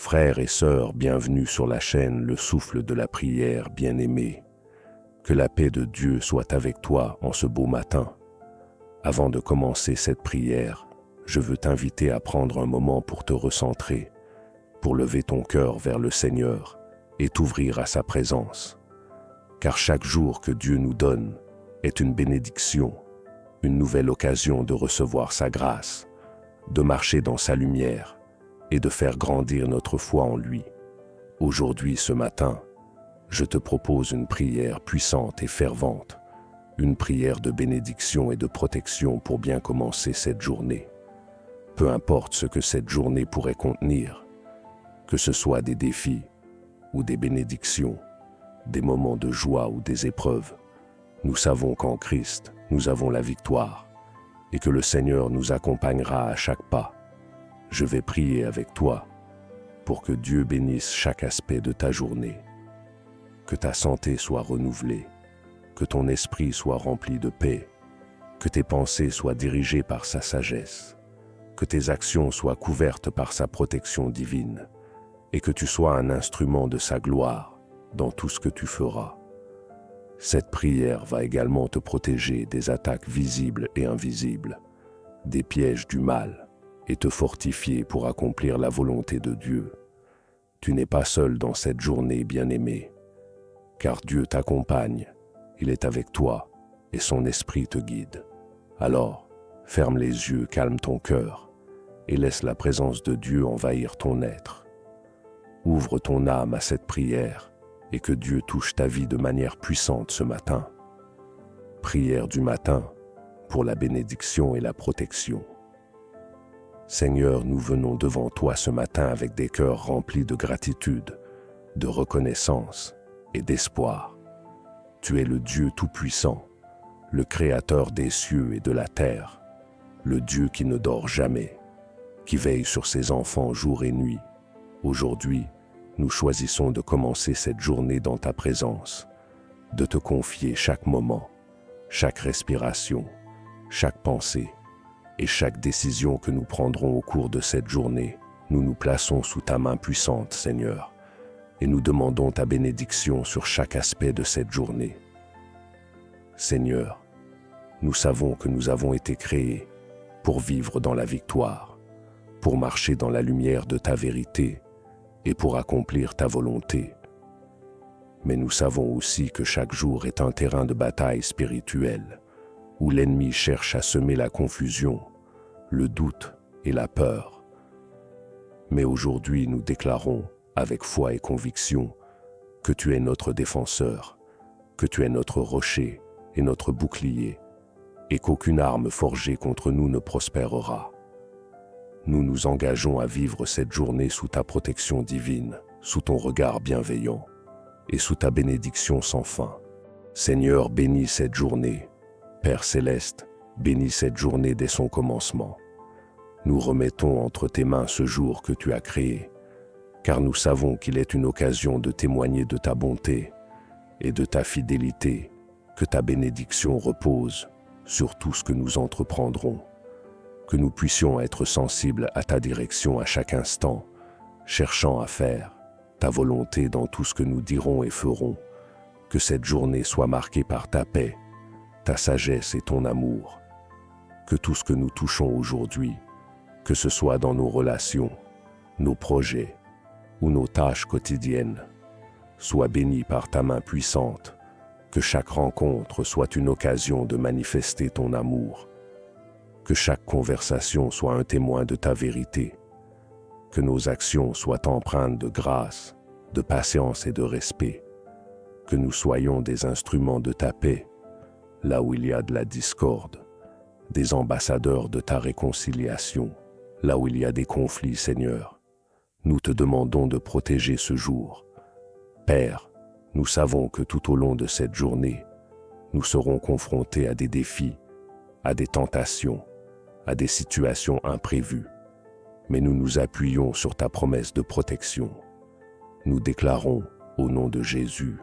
Frères et sœurs, bienvenue sur la chaîne Le Souffle de la Prière, bien-aimé. Que la paix de Dieu soit avec toi en ce beau matin. Avant de commencer cette prière, je veux t'inviter à prendre un moment pour te recentrer, pour lever ton cœur vers le Seigneur et t'ouvrir à sa présence. Car chaque jour que Dieu nous donne est une bénédiction, une nouvelle occasion de recevoir sa grâce, de marcher dans sa lumière et de faire grandir notre foi en lui. Aujourd'hui, ce matin, je te propose une prière puissante et fervente, une prière de bénédiction et de protection pour bien commencer cette journée. Peu importe ce que cette journée pourrait contenir, que ce soit des défis ou des bénédictions, des moments de joie ou des épreuves, nous savons qu'en Christ, nous avons la victoire et que le Seigneur nous accompagnera à chaque pas. Je vais prier avec toi pour que Dieu bénisse chaque aspect de ta journée, que ta santé soit renouvelée, que ton esprit soit rempli de paix, que tes pensées soient dirigées par sa sagesse, que tes actions soient couvertes par sa protection divine et que tu sois un instrument de sa gloire dans tout ce que tu feras. Cette prière va également te protéger des attaques visibles et invisibles, des pièges du mal, et te fortifier pour accomplir la volonté de Dieu. Tu n'es pas seul dans cette journée, bien-aimé, car Dieu t'accompagne, il est avec toi et son esprit te guide. Alors, ferme les yeux, calme ton cœur et laisse la présence de Dieu envahir ton être. Ouvre ton âme à cette prière et que Dieu touche ta vie de manière puissante ce matin. Prière du matin pour la bénédiction et la protection. Seigneur, nous venons devant toi ce matin avec des cœurs remplis de gratitude, de reconnaissance et d'espoir. Tu es le Dieu Tout-Puissant, le Créateur des cieux et de la terre, le Dieu qui ne dort jamais, qui veille sur ses enfants jour et nuit. Aujourd'hui, nous choisissons de commencer cette journée dans ta présence, de te confier chaque moment, chaque respiration, chaque pensée, et chaque décision que nous prendrons au cours de cette journée, nous nous plaçons sous ta main puissante, Seigneur, et nous demandons ta bénédiction sur chaque aspect de cette journée. Seigneur, nous savons que nous avons été créés pour vivre dans la victoire, pour marcher dans la lumière de ta vérité et pour accomplir ta volonté. Mais nous savons aussi que chaque jour est un terrain de bataille spirituelle, où l'ennemi cherche à semer la confusion, le doute et la peur. Mais aujourd'hui, nous déclarons, avec foi et conviction, que tu es notre défenseur, que tu es notre rocher et notre bouclier, et qu'aucune arme forgée contre nous ne prospérera. Nous nous engageons à vivre cette journée sous ta protection divine, sous ton regard bienveillant, et sous ta bénédiction sans fin. Seigneur, bénis cette journée. Père céleste, bénis cette journée dès son commencement. Nous remettons entre tes mains ce jour que tu as créé, car nous savons qu'il est une occasion de témoigner de ta bonté et de ta fidélité, que ta bénédiction repose sur tout ce que nous entreprendrons, que nous puissions être sensibles à ta direction à chaque instant, cherchant à faire ta volonté dans tout ce que nous dirons et ferons, que cette journée soit marquée par ta paix, ta sagesse et ton amour, que tout ce que nous touchons aujourd'hui, que ce soit dans nos relations, nos projets ou nos tâches quotidiennes, soit béni par ta main puissante, que chaque rencontre soit une occasion de manifester ton amour, que chaque conversation soit un témoin de ta vérité, que nos actions soient empreintes de grâce, de patience et de respect, que nous soyons des instruments de ta paix, là où il y a de la discorde, des ambassadeurs de ta réconciliation, là où il y a des conflits, Seigneur. Nous te demandons de protéger ce jour. Père, nous savons que tout au long de cette journée, nous serons confrontés à des défis, à des tentations, à des situations imprévues. Mais nous nous appuyons sur ta promesse de protection. Nous déclarons, au nom de Jésus,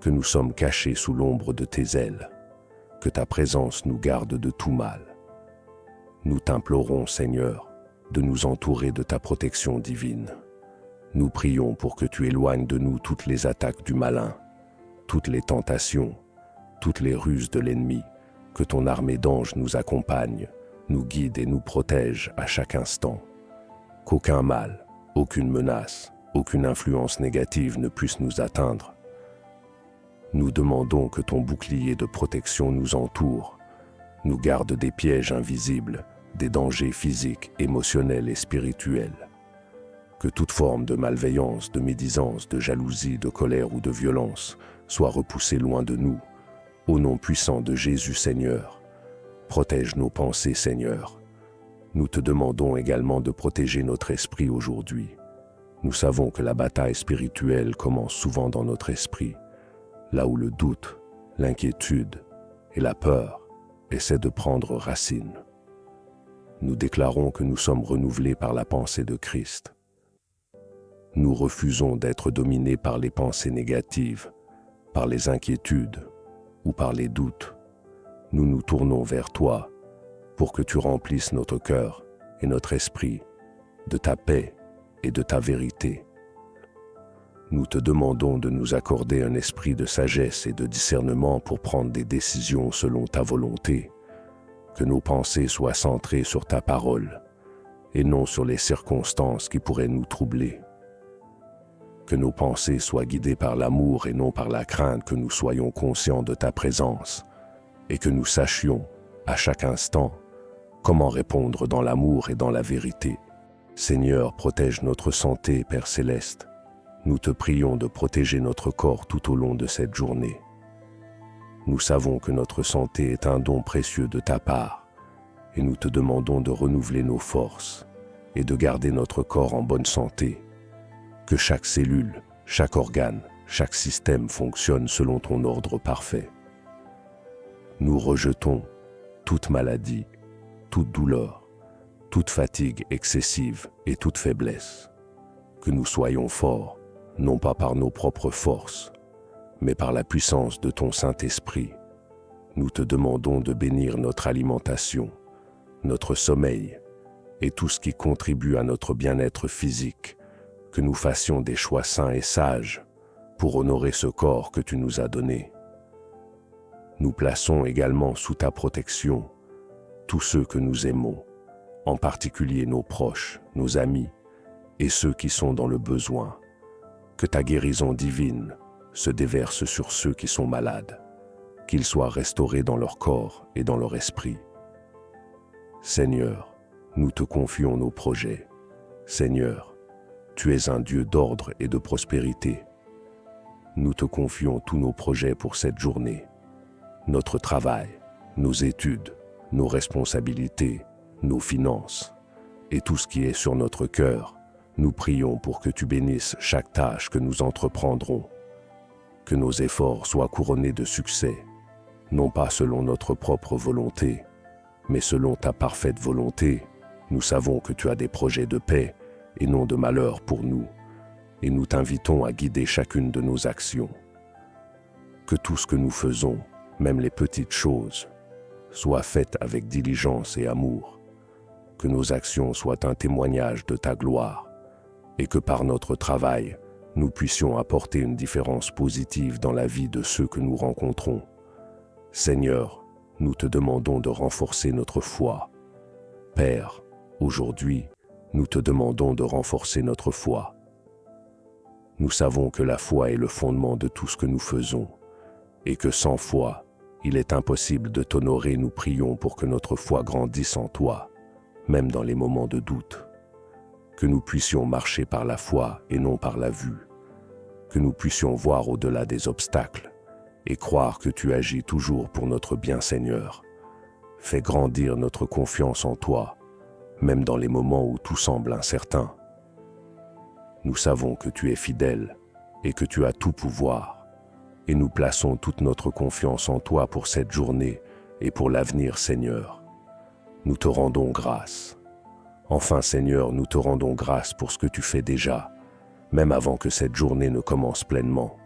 que nous sommes cachés sous l'ombre de tes ailes, que ta présence nous garde de tout mal. Nous t'implorons, Seigneur, de nous entourer de ta protection divine. Nous prions pour que tu éloignes de nous toutes les attaques du malin, toutes les tentations, toutes les ruses de l'ennemi, que ton armée d'anges nous accompagne, nous guide et nous protège à chaque instant. Qu'aucun mal, aucune menace, aucune influence négative ne puisse nous atteindre. Nous demandons que ton bouclier de protection nous entoure, nous garde des pièges invisibles, des dangers physiques, émotionnels et spirituels. Que toute forme de malveillance, de médisance, de jalousie, de colère ou de violence soit repoussée loin de nous. Au nom puissant de Jésus Seigneur, protège nos pensées Seigneur. Nous te demandons également de protéger notre esprit aujourd'hui. Nous savons que la bataille spirituelle commence souvent dans notre esprit, là où le doute, l'inquiétude et la peur essaient de prendre racine. Nous déclarons que nous sommes renouvelés par la pensée de Christ. Nous refusons d'être dominés par les pensées négatives, par les inquiétudes ou par les doutes. Nous nous tournons vers toi pour que tu remplisses notre cœur et notre esprit de ta paix et de ta vérité. Nous te demandons de nous accorder un esprit de sagesse et de discernement pour prendre des décisions selon ta volonté, que nos pensées soient centrées sur ta parole et non sur les circonstances qui pourraient nous troubler. Que nos pensées soient guidées par l'amour et non par la crainte, que nous soyons conscients de ta présence et que nous sachions, à chaque instant, comment répondre dans l'amour et dans la vérité. Seigneur, protège notre santé, Père Céleste. Nous te prions de protéger notre corps tout au long de cette journée. Nous savons que notre santé est un don précieux de ta part et nous te demandons de renouveler nos forces et de garder notre corps en bonne santé. Que chaque cellule, chaque organe, chaque système fonctionne selon ton ordre parfait. Nous rejetons toute maladie, toute douleur, toute fatigue excessive et toute faiblesse. Que nous soyons forts, non pas par nos propres forces, mais par la puissance de ton Saint-Esprit. Nous te demandons de bénir notre alimentation, notre sommeil et tout ce qui contribue à notre bien-être physique, que nous fassions des choix sains et sages pour honorer ce corps que tu nous as donné. Nous plaçons également sous ta protection tous ceux que nous aimons, en particulier nos proches, nos amis et ceux qui sont dans le besoin. Que ta guérison divine se déverse sur ceux qui sont malades, qu'ils soient restaurés dans leur corps et dans leur esprit. Seigneur, nous te confions nos projets. Seigneur, tu es un Dieu d'ordre et de prospérité. Nous te confions tous nos projets pour cette journée, notre travail, nos études, nos responsabilités, nos finances et tout ce qui est sur notre cœur. Nous prions pour que tu bénisses chaque tâche que nous entreprendrons, que nos efforts soient couronnés de succès, non pas selon notre propre volonté, mais selon ta parfaite volonté. Nous savons que tu as des projets de paix et non de malheur pour nous, et nous t'invitons à guider chacune de nos actions. Que tout ce que nous faisons, même les petites choses, soit faites avec diligence et amour, que nos actions soient un témoignage de ta gloire, et que par notre travail, nous puissions apporter une différence positive dans la vie de ceux que nous rencontrons. Seigneur, nous te demandons de renforcer notre foi. Père, aujourd'hui, nous te demandons de renforcer notre foi. Nous savons que la foi est le fondement de tout ce que nous faisons, et que sans foi, il est impossible de t'honorer. Nous prions pour que notre foi grandisse en toi, même dans les moments de doute. Que nous puissions marcher par la foi et non par la vue. Que nous puissions voir au-delà des obstacles et croire que tu agis toujours pour notre bien, Seigneur. Fais grandir notre confiance en toi, même dans les moments où tout semble incertain. Nous savons que tu es fidèle et que tu as tout pouvoir, et nous plaçons toute notre confiance en toi pour cette journée et pour l'avenir, Seigneur. Nous te rendons grâce. Enfin, Seigneur, nous te rendons grâce pour ce que tu fais déjà, même avant que cette journée ne commence pleinement.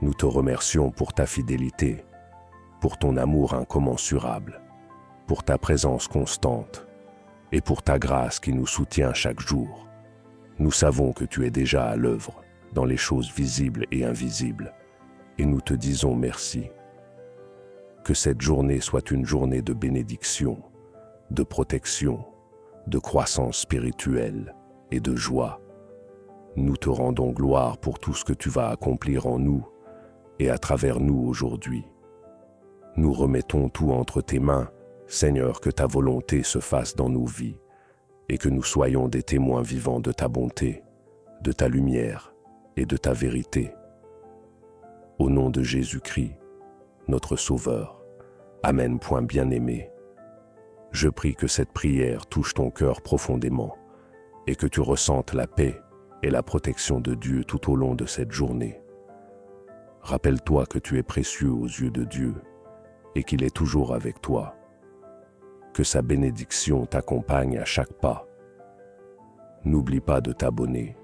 Nous te remercions pour ta fidélité, pour ton amour incommensurable, pour ta présence constante et pour ta grâce qui nous soutient chaque jour. Nous savons que tu es déjà à l'œuvre dans les choses visibles et invisibles, et nous te disons merci. Que cette journée soit une journée de bénédiction, de protection, de croissance spirituelle et de joie. Nous te rendons gloire pour tout ce que tu vas accomplir en nous et à travers nous aujourd'hui. Nous remettons tout entre tes mains, Seigneur, que ta volonté se fasse dans nos vies et que nous soyons des témoins vivants de ta bonté, de ta lumière et de ta vérité. Au nom de Jésus-Christ, notre Sauveur. Amen. Bien-aimé, je prie que cette prière touche ton cœur profondément et que tu ressentes la paix et la protection de Dieu tout au long de cette journée. Rappelle-toi que tu es précieux aux yeux de Dieu et qu'il est toujours avec toi. Que sa bénédiction t'accompagne à chaque pas. N'oublie pas de t'abonner.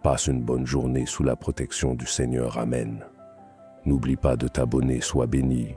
Passe une bonne journée sous la protection du Seigneur. Amen. N'oublie pas de t'abonner, sois béni.